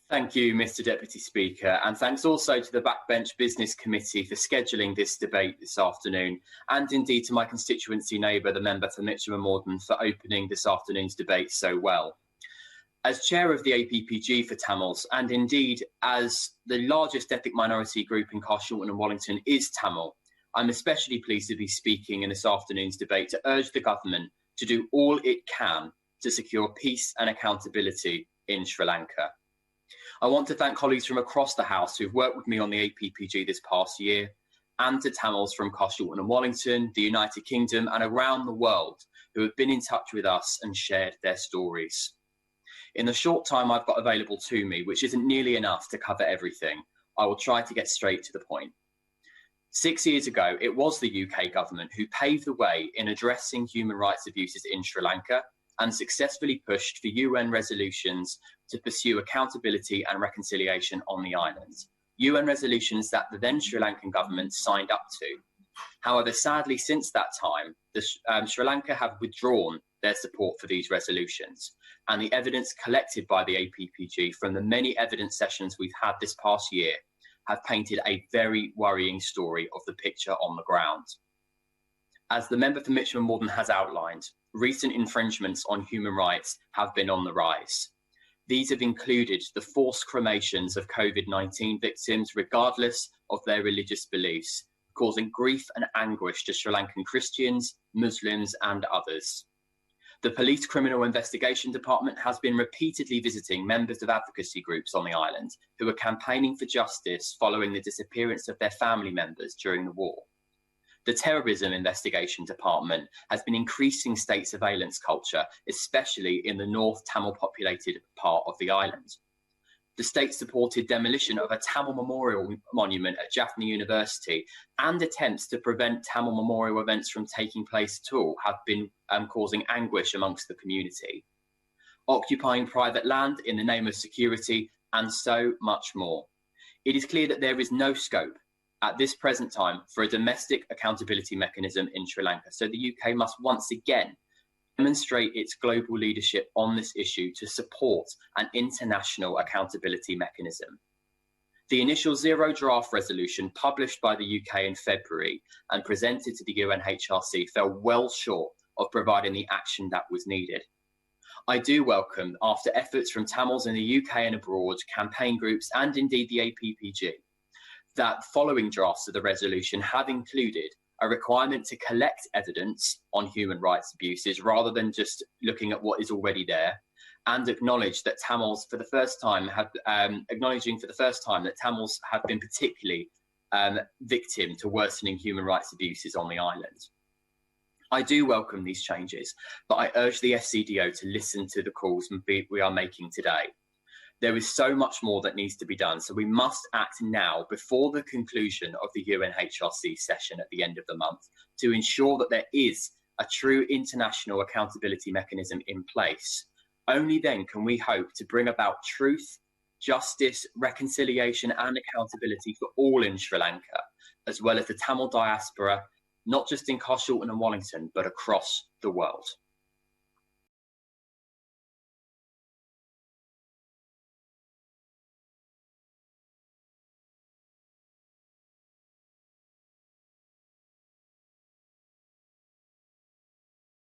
Thank you, Mr Deputy Speaker, and thanks also to the Backbench Business Committee for scheduling this debate this afternoon, and indeed to my constituency neighbour, the member for Mitcham and Morden, for opening this afternoon's debate so well. As chair of the APPG for Tamils, and indeed as the largest ethnic minority group in Carshalton and Wallington is Tamil, I'm especially pleased to be speaking in this afternoon's debate to urge the government to do all it can to secure peace and accountability in Sri Lanka. I want to thank colleagues from across the House who've worked with me on the APPG this past year, and to Tamils from Carshalton and Wallington, the United Kingdom and around the world who have been in touch with us and shared their stories. In the short time I've got available to me, which isn't nearly enough to cover everything, I will try to get straight to the point. 6 years ago, it was the UK government who paved the way in addressing human rights abuses in Sri Lanka and successfully pushed for UN resolutions to pursue accountability and reconciliation on the island. UN resolutions that the then Sri Lankan government signed up to. However, sadly, since that time, Sri Lanka have withdrawn their support for these resolutions, and the evidence collected by the APPG from the many evidence sessions we've had this past year have painted a very worrying story of the picture on the ground. As the member for Mitcham and Morden has outlined, recent infringements on human rights have been on the rise. These have included the forced cremations of COVID-19 victims, regardless of their religious beliefs, causing grief and anguish to Sri Lankan Christians, Muslims, and others. The Police Criminal Investigation Department has been repeatedly visiting members of advocacy groups on the island who are campaigning for justice following the disappearance of their family members during the war. The Terrorism Investigation Department has been increasing state surveillance culture, especially in the North Tamil populated part of the island. The state-supported demolition of a Tamil memorial monument at Jaffna University and attempts to prevent Tamil memorial events from taking place at all have been causing anguish amongst the community. Occupying private land in the name of security, and so much more. It is clear that there is no scope at this present time for a domestic accountability mechanism in Sri Lanka, so the UK must once again demonstrate its global leadership on this issue to support an international accountability mechanism. The initial zero draft resolution published by the UK in February and presented to the UNHRC fell well short of providing the action that was needed. I do welcome, after efforts from Tamils in the UK and abroad, campaign groups and indeed the APPG, that following drafts of the resolution have included a requirement to collect evidence on human rights abuses rather than just looking at what is already there, and acknowledge that Tamils for the first time have acknowledging for the first time that Tamils have been particularly victim to worsening human rights abuses on the island. I do welcome these changes, but I urge the FCDO to listen to the calls we are making today. There is so much more that needs to be done, so we must act now before the conclusion of the UNHRC session at the end of the month to ensure that there is a true international accountability mechanism in place. Only then can we hope to bring about truth, justice, reconciliation and accountability for all in Sri Lanka, as well as the Tamil diaspora, not just in Carshalton and Wallington, but across the world.